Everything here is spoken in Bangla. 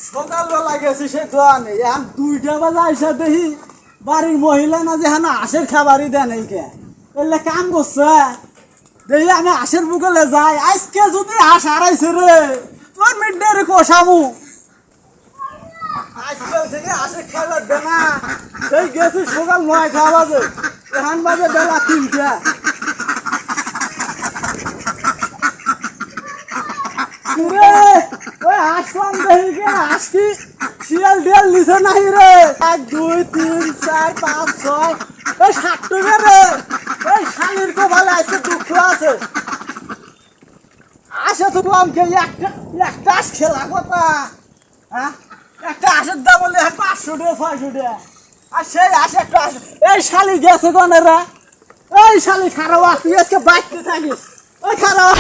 সকালবেলা গেছি সে দোয়ানে এখন 2টা বাজে আইসা দেখি বাড়ির মহিলা না যে হানা আশের খাবারই দেন এইকে এলে কাম করছে দেখি আমি আশের বুকলে যাই আজকে যদি হাঁস হারাইছে রে তোর মিডডে রে কষামু আজকাল থেকে আশের খাবার দে না সেই গেছি সকাল 9টা বাজে এখন বাজে বেলা 3টা ওই আসলাম দেখি আসকি শিয়াল ডিয়াল নিচে নাই রে 1 2 3 4 5 6 এই 7 টাকা রে এই শালির কপালে আজকে দুঃখ আছে আসে তো আমাকে একটা আস খেলা কথা হ্যাঁ একটা আশের দাম বলে 500 টাকা 600 টাকা আর সেই আসে একটা এই শালি গেছে কোনে রে এই শালি খারাপ তুই আজকে বাইতে থাকিস ওই খারাপ